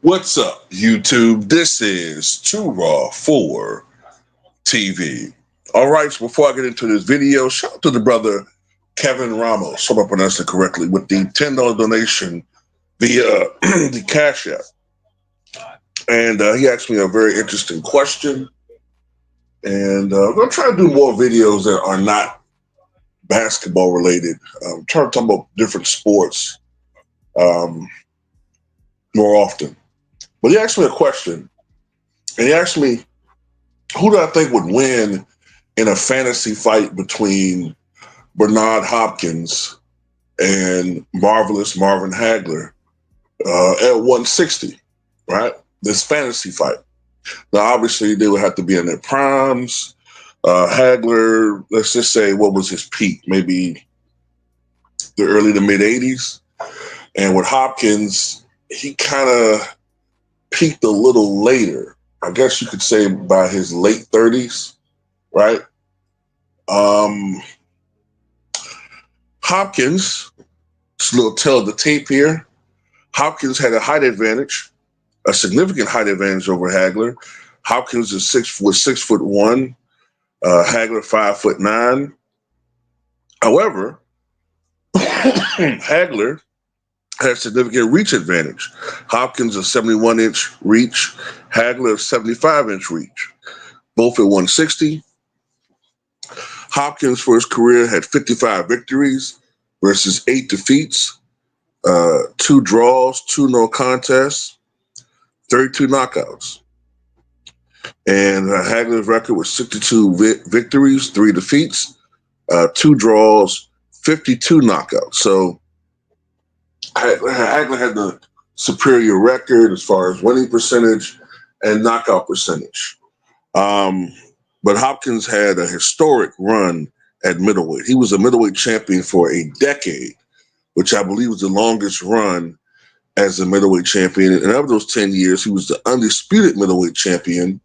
What's up, YouTube? This is Too Raw for TV. All right, so before I get into this video, shout out to the brother Kevin Ramos, hope I pronounced it correctly, with the $10 donation via the Cash App. And he asked me a very interesting question. And I'm going to try to do more videos that are not basketball related. I'm trying to talk about different sports um, more often. But he asked me a question, and he asked me, who do I think would win in a fantasy fight between Bernard Hopkins and marvelous Marvin Hagler at 160, right? This fantasy fight. Now, obviously, they would have to be in their primes. Hagler, let's just say, what was his peak? Maybe the early to mid 80s. And with Hopkins, he kind of peaked a little later. I guess you could say by his late 30s, right? Hopkins, just a little tell of the tape here. Hopkins had a height advantage, a significant height advantage over Hagler. Hopkins is 6'1", Hagler 5'9". However, Hagler had significant reach advantage. Hopkins a 71-inch reach, Hagler a 75-inch reach, both at 160. Hopkins for his career had 55 victories versus 8 defeats, 2 draws, 2 no contests, 32 knockouts. And Hagler's record was 62 victories, 3 defeats, 2 draws, 52 knockouts. So Hagler had the superior record as far as winning percentage and knockout percentage. But Hopkins had a historic run at middleweight. He was a middleweight champion for a decade, which I believe was the longest run as a middleweight champion. And of those 10 years, he was the undisputed middleweight champion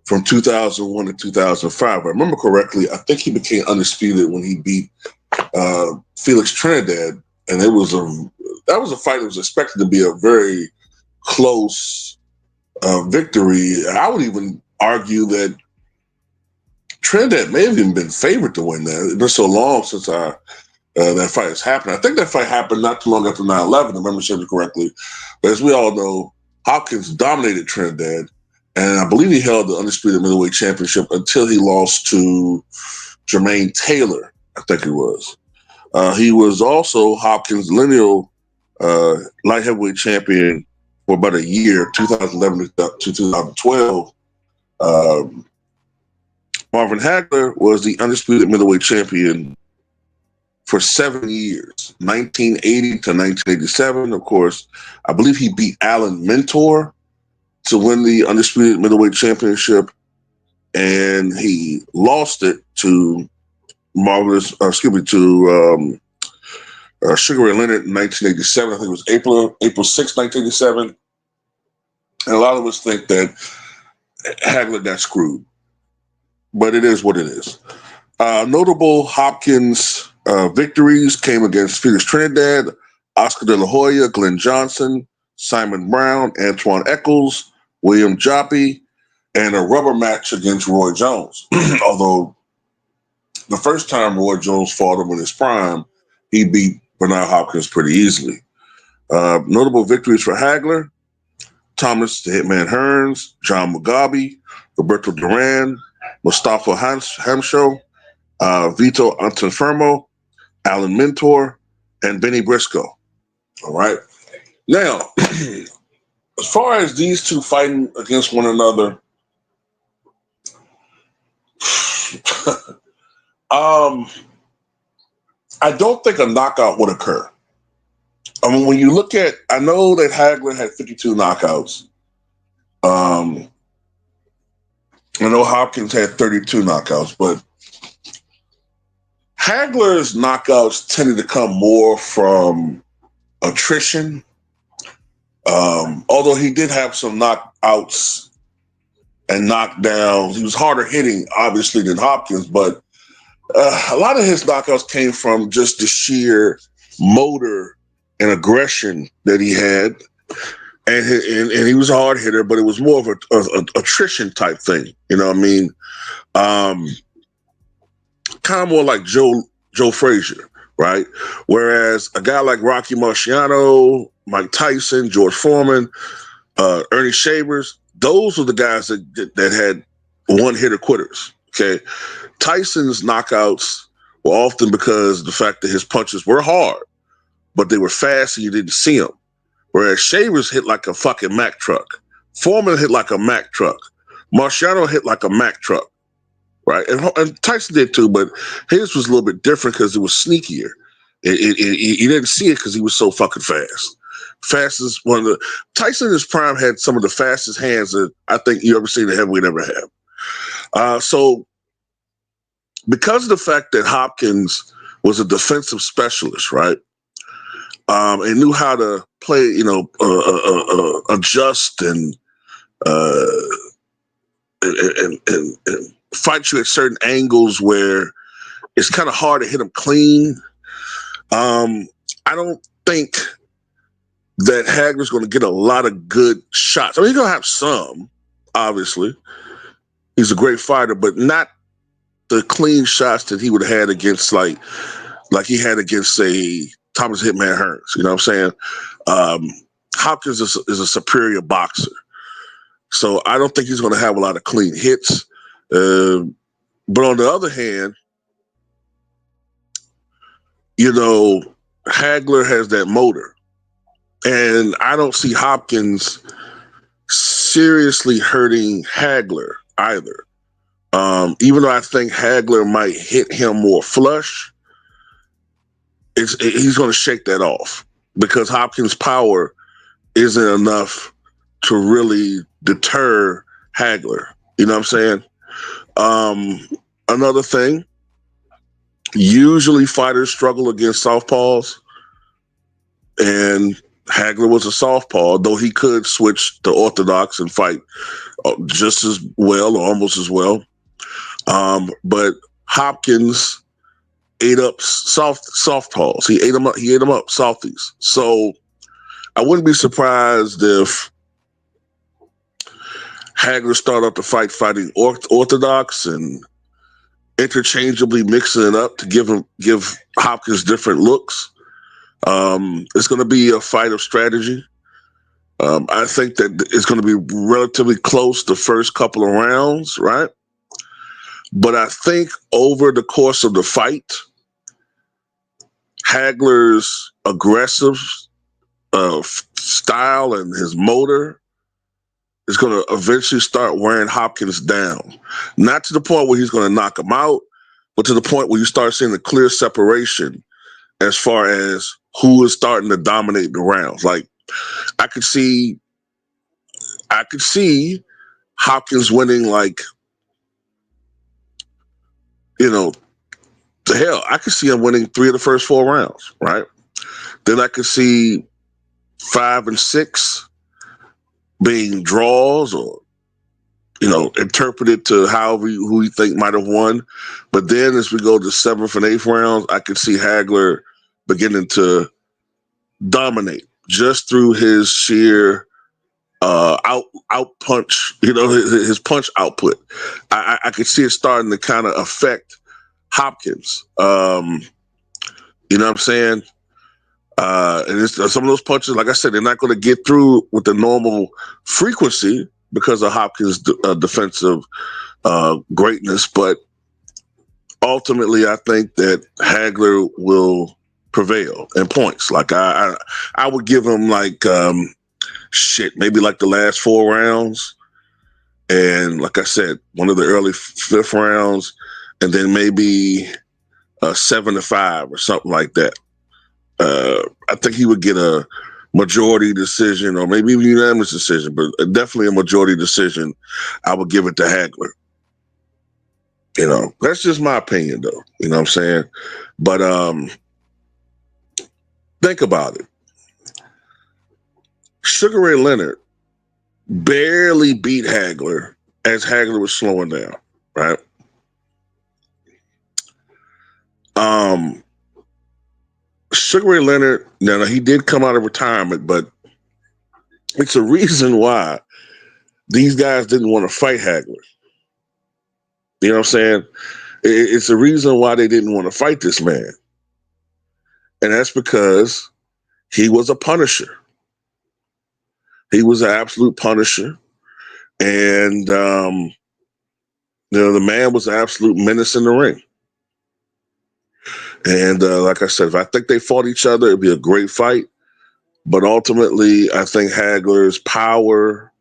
from 2001 to 2005. If I remember correctly, I think he became undisputed when he beat Felix Trinidad. And that was a fight that was expected to be a very close victory. I would even argue that Trinidad may have even been favored to win that. It's been so long since that fight has happened. I think that fight happened not too long after 9/11, if I remember correctly. But as we all know, Hopkins dominated Trinidad, and I believe he held the undisputed middleweight championship until he lost to Jermaine Taylor, I think it was. He was also Hopkins' lineal light heavyweight champion for about a year, 2011 to 2012. Marvin Hagler was the undisputed middleweight champion for 7 years, 1980 to 1987. Of course, I believe he beat Alan Mentor to win the undisputed middleweight championship, and he lost it to Sugar Ray Leonard in 1987. I think it was April 6, 1987. And a lot of us think that Hagler got screwed, but it is what it is. Notable Hopkins victories came against Felix Trinidad, Oscar De La Hoya, Glenn Johnson, Simon Brown, Antoine Eccles, William Joppy, and a rubber match against Roy Jones. Although the first time Roy Jones fought him in his prime, he beat Bernard Hopkins pretty easily. Notable victories for Hagler: Thomas the Hitman Hearns, John Mugabe, Roberto Duran, Mustafa Hamsho, Vito Antonfermo, Alan Mentor, and Benny Briscoe. All right. Now, as far as these two fighting against one another, I don't think a knockout would occur. I mean, when you look at, I know that Hagler had 52 knockouts. I know Hopkins had 32 knockouts, but Hagler's knockouts tended to come more from attrition. Although he did have some knockouts and knockdowns. He was harder hitting, obviously, than Hopkins, but a lot of his knockouts came from just the sheer motor and aggression that he had. and he was a hard hitter, but it was more of a attrition type thing. You know what I mean? Um, kind of more like Joe Frazier, right? Whereas a guy like Rocky Marciano, Mike Tyson, George Foreman, Ernie Shavers, those were the guys that had one hitter quitters. Okay, Tyson's knockouts were often because of the fact that his punches were hard, but they were fast and you didn't see them. Whereas Shavers hit like a fucking Mack truck. Foreman hit like a Mack truck. Marciano hit like a Mack truck, right? And Tyson did too, but his was a little bit different because it was sneakier. You didn't see it because he was so fucking fast. Fastest one of the Tyson in his prime had some of the fastest hands that I think you ever seen a heavyweight ever have. So because of the fact that Hopkins was a defensive specialist, right? And knew how to play, adjust uh, and fight you at certain angles where it's kind of hard to hit him clean. I don't think that Hagler's going to get a lot of good shots. I mean, he's going to have some, obviously. He's a great fighter, but not the clean shots that he would have had against, like he had against, say, Thomas Hitman Hearns. You know what I'm saying? Hopkins is a superior boxer. So I don't think he's going to have a lot of clean hits. But on the other hand, Hagler has that motor. And I don't see Hopkins seriously hurting Hagler either. Even though I think Hagler might hit him more flush, he's going to shake that off because Hopkins' power isn't enough to really deter Hagler. You know what I'm saying? Another thing, usually fighters struggle against southpaws, and Hagler was a southpaw, though he could switch to orthodox and fight just as well or almost as well. But Hopkins ate up southpaws. He ate them up. He ate them up, softies. So I wouldn't be surprised if Hagler started off the fighting orthodox and interchangeably mixing it up to give Hopkins different looks. It's going to be a fight of strategy. I think that it's going to be relatively close the first couple of rounds, right? But I think over the course of the fight, Hagler's aggressive style and his motor is going to eventually start wearing Hopkins down. Not to the point where he's going to knock him out, but to the point where you start seeing a clear separation as far as who is starting to dominate the rounds. Like I could see Hopkins winning, like, the hell, I could see him winning 3 of the first 4 rounds, right? Then I could see 5 and 6 being draws or, interpreted to however who you think might have won. But then as we go to 7th and 8th rounds, I could see Hagler beginning to dominate just through his sheer out punch, his punch output. I could see it starting to kind of affect Hopkins. You know what I'm saying? And some of those punches, like I said, they're not going to get through with the normal frequency because of Hopkins' defensive greatness. But ultimately, I think that Hagler will prevail in points. Like I would give him like maybe like the last 4 rounds, and like I said, one of the early 5th rounds, and then maybe 7-5 or something like that. I think he would get a majority decision or maybe even unanimous decision, but definitely a majority decision. I would give it to Hagler. That's just my opinion, though. You know what I'm saying? But think about it. Sugar Ray Leonard barely beat Hagler as Hagler was slowing down, right? Sugar Ray Leonard, now he did come out of retirement, but It's a reason why these guys didn't want to fight Hagler. You know what I'm saying? It's a reason why they didn't want to fight this man. And that's because he was a punisher. He was an absolute punisher. And, the man was an absolute menace in the ring. And like I said, if I think they fought each other, it'd be a great fight. But ultimately, I think Hagler's power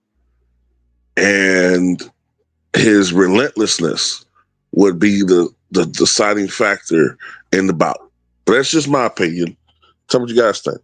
and his relentlessness would be the deciding factor in the bout. But that's just my opinion. Tell me what you guys think.